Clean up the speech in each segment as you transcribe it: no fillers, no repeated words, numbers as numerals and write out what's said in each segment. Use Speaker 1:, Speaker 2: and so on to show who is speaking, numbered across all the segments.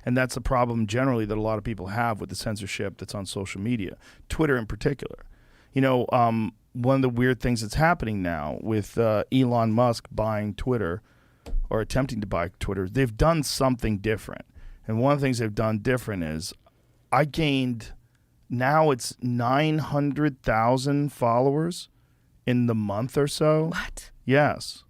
Speaker 1: And that's a problem generally that a lot of people have with the censorship that's on social media, Twitter in particular. You know, one of the weird things that's happening now with Elon Musk buying Twitter or attempting to buy Twitter, they've done something different. And one of the things they've done different is I gained, now it's 900,000 followers in the month or so.
Speaker 2: What?
Speaker 1: Yes.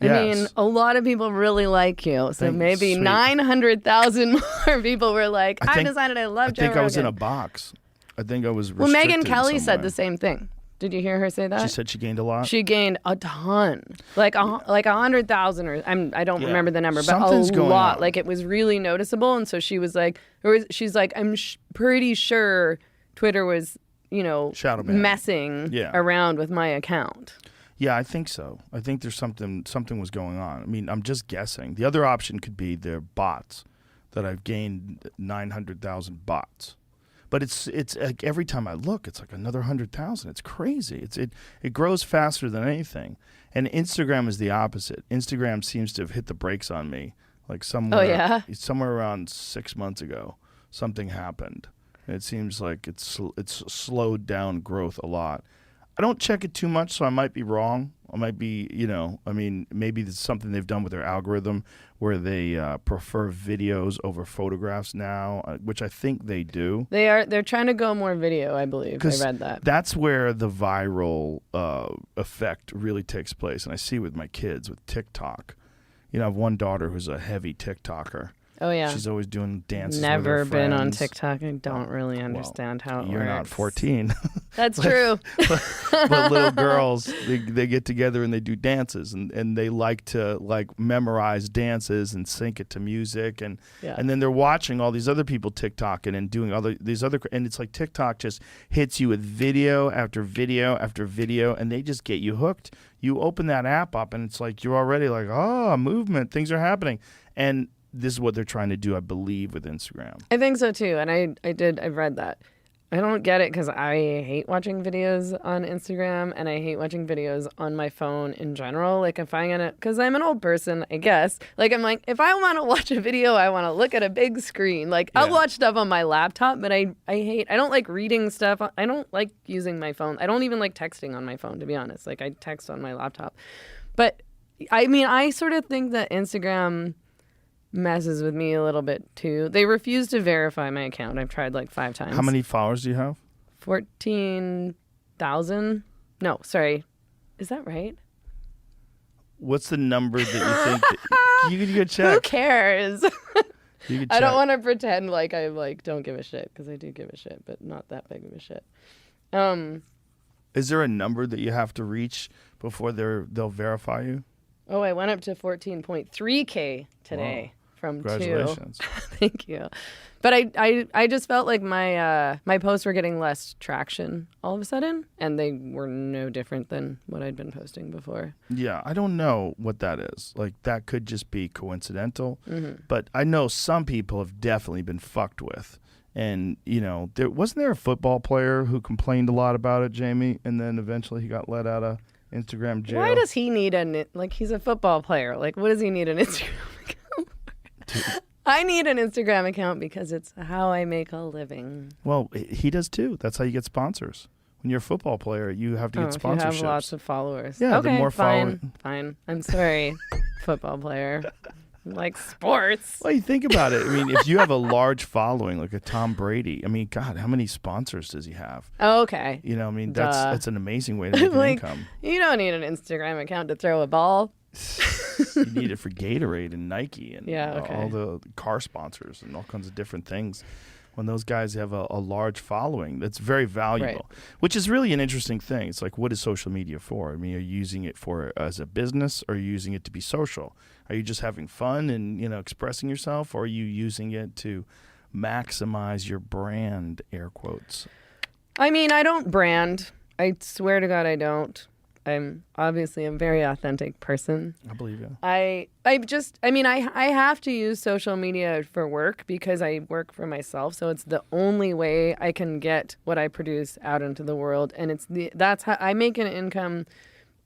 Speaker 2: I mean, a lot of people really like you, so maybe 900,000 more people were like, I decided I love Joe Rogan.
Speaker 1: I think I was in a box. I think I was
Speaker 2: Well,
Speaker 1: restricted
Speaker 2: Meghan Kelly
Speaker 1: somewhere.
Speaker 2: said the same thing. Did you hear her say that?
Speaker 1: She said she gained a lot?
Speaker 2: She gained a ton. Like 100,000 or I don't remember the number, but
Speaker 1: something's
Speaker 2: a
Speaker 1: going
Speaker 2: lot.
Speaker 1: on.
Speaker 2: Like it was really noticeable. And so she was like, I'm pretty sure Twitter was, messing around with my account.
Speaker 1: Yeah, I think so. I think there's something was going on. I mean, I'm just guessing. The other option could be their bots, that I've gained 900,000 bots. But it's like every time I look, it's like another 100,000. It's crazy. It grows faster than anything. And Instagram is the opposite. Instagram seems to have hit the brakes on me. Like somewhere around 6 months ago, something happened. And it seems like it's slowed down growth a lot. I don't check it too much, so I might be wrong. I might be, maybe it's something they've done with their algorithm where they prefer videos over photographs now, which I think they do.
Speaker 2: They're trying to go more video, I believe. I read that.
Speaker 1: That's where the viral effect really takes place. And I see with my kids with TikTok. I have one daughter who's a heavy TikToker.
Speaker 2: Oh, yeah.
Speaker 1: She's always doing dances
Speaker 2: Never
Speaker 1: with her
Speaker 2: been on
Speaker 1: friends.
Speaker 2: TikTok. I don't really understand how it works.
Speaker 1: You're not 14.
Speaker 2: That's true.
Speaker 1: But little girls, they get together and they do dances, and they like to memorize dances and sync it to music, and then they're watching all these other people TikToking and doing and it's like TikTok just hits you with video after video after video, and they just get you hooked. You open that app up and it's like you're already like, movement, things are happening, and this is what they're trying to do, I believe, with Instagram.
Speaker 2: I think so too, and I've read that. I don't get it because I hate watching videos on Instagram and I hate watching videos on my phone in general. Like if I'm gonna, because I'm an old person, I guess. Like I'm like, if I want to watch a video, I want to look at a big screen. Like I'll watch stuff on my laptop, but I don't like reading stuff. I don't like using my phone. I don't even like texting on my phone, to be honest. Like I text on my laptop. But I mean, I sort of think that Instagram messes with me a little bit too. They refuse to verify my account. I've tried like 5 times.
Speaker 1: How many followers do you have?
Speaker 2: 14,000. No, sorry. Is that right?
Speaker 1: What's the number that you think you could check?
Speaker 2: Who cares?
Speaker 1: You could
Speaker 2: I don't
Speaker 1: check.
Speaker 2: want to pretend like I don't give a shit, because I do give a shit, but not that big of a shit.
Speaker 1: Is there a number that you have to reach before they'll verify you?
Speaker 2: Oh, I went up to 14.3K today.
Speaker 1: Wow.
Speaker 2: From 2.
Speaker 1: Congratulations.
Speaker 2: Thank you. But I just felt like my posts were getting less traction all of a sudden, and they were no different than what I'd been posting before.
Speaker 1: Yeah, I don't know what that is. Like, that could just be coincidental.
Speaker 2: Mm-hmm.
Speaker 1: But I know some people have definitely been fucked with. And, wasn't there a football player who complained a lot about it, Jamie, and then eventually he got let out of Instagram jail?
Speaker 2: Why does he need he's a football player. Like, what does he need an Instagram account? I need an Instagram account because it's how I make a living.
Speaker 1: Well, he does too. That's how you get sponsors. When you're a football player, you have to get sponsorships.
Speaker 2: If you have lots of followers.
Speaker 1: Yeah,
Speaker 2: okay,
Speaker 1: the more
Speaker 2: fine. I'm sorry, football player. Like sports.
Speaker 1: Well, you think about it. I mean, if you have a large following, like a Tom Brady, I mean, God, how many sponsors does he have?
Speaker 2: Oh, okay.
Speaker 1: I mean, that's an amazing way to make an income.
Speaker 2: You don't need an Instagram account to throw a ball.
Speaker 1: You need it for Gatorade and Nike and all the car sponsors and all kinds of different things. When those guys have a large following, that's very valuable, which is really an interesting thing. It's like, what is social media for? I mean, are you using it as a business, or are you using it to be social? Are you just having fun and, expressing yourself, or are you using it to maximize your brand, air quotes?
Speaker 2: I mean, I don't brand. I swear to God, I don't. I'm obviously a very authentic person.
Speaker 1: I believe you.
Speaker 2: I have to use social media for work because I work for myself. So it's the only way I can get what I produce out into the world. And that's how I make an income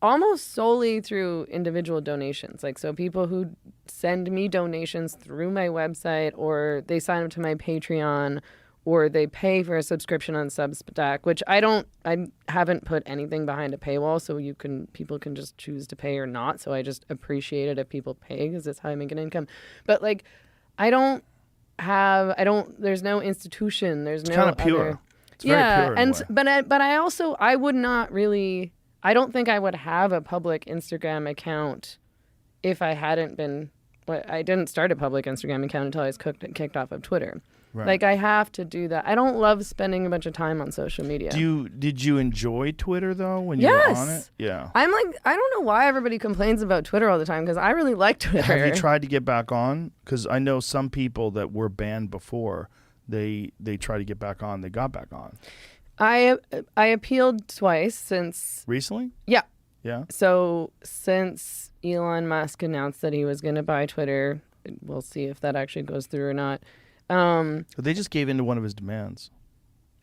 Speaker 2: almost solely through individual donations. Like, so people who send me donations through my website, or they sign up to my Patreon, or they pay for a subscription on Substack, which I haven't put anything behind a paywall, so people can just choose to pay or not. So I just appreciate it if people pay, because that's how I make an income. But like, there's no institution. There's
Speaker 1: It's
Speaker 2: no
Speaker 1: kind of pure.
Speaker 2: other.
Speaker 1: It's very pure in a way.
Speaker 2: But I would not really. I don't think I would have a public Instagram account if I hadn't been. I didn't start a public Instagram account until I was kicked off of Twitter.
Speaker 1: Right.
Speaker 2: Like, I have to do that. I don't love spending a bunch of time on social media.
Speaker 1: Did you enjoy Twitter though when you were on it? Yeah.
Speaker 2: I'm like, I don't know why everybody complains about Twitter all the time, because I really like Twitter.
Speaker 1: Have you tried to get back on? Because I know some people that were banned before. They tried to get back on. They got back on.
Speaker 2: I appealed twice since.
Speaker 1: Recently?
Speaker 2: Yeah.
Speaker 1: Yeah.
Speaker 2: So since Elon Musk announced that he was going to buy Twitter, we'll see if that actually goes through or not.
Speaker 1: But they just gave in to one of his demands.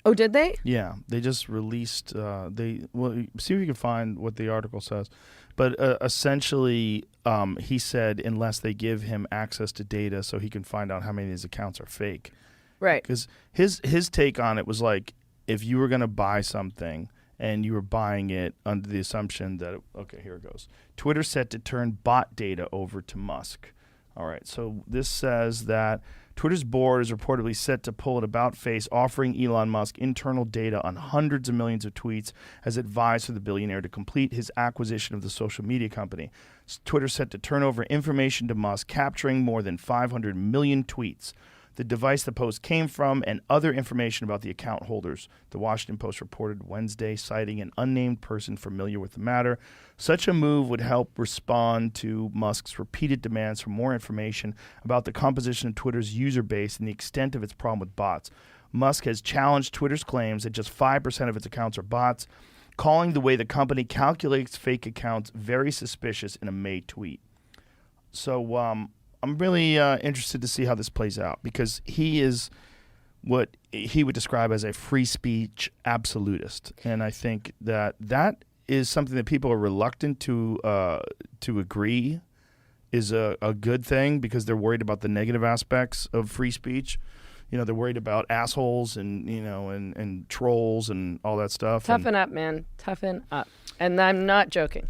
Speaker 2: Oh, did they?
Speaker 1: Yeah, they just released. See if you can find what the article says. But essentially, he said unless they give him access to data so he can find out how many of his accounts are fake.
Speaker 2: Right.
Speaker 1: Because his take on it was like, if you were going to buy something and you were buying it under the assumption that, okay, here it goes. Twitter set to turn bot data over to Musk. All right, so this says that Twitter's board is reportedly set to pull an about-face offering Elon Musk internal data on hundreds of millions of tweets as advised for the billionaire to complete his acquisition of the social media company. Twitter set to turn over information to Musk, capturing more than 500 million tweets. The device the post came from, and other information about the account holders. The Washington Post reported Wednesday, citing an unnamed person familiar with the matter. Such a move would help respond to Musk's repeated demands for more information about the composition of Twitter's user base and the extent of its problem with bots. Musk has challenged Twitter's claims that just 5% of its accounts are bots, calling the way the company calculates fake accounts very suspicious in a May tweet. So, I'm really interested to see how this plays out, because he is what he would describe as a free speech absolutist. And I think that is something that people are reluctant to agree is a good thing, because they're worried about the negative aspects of free speech. You know, they're worried about assholes and, and trolls and all that stuff.
Speaker 2: Toughen up, man. Toughen up. And I'm not joking.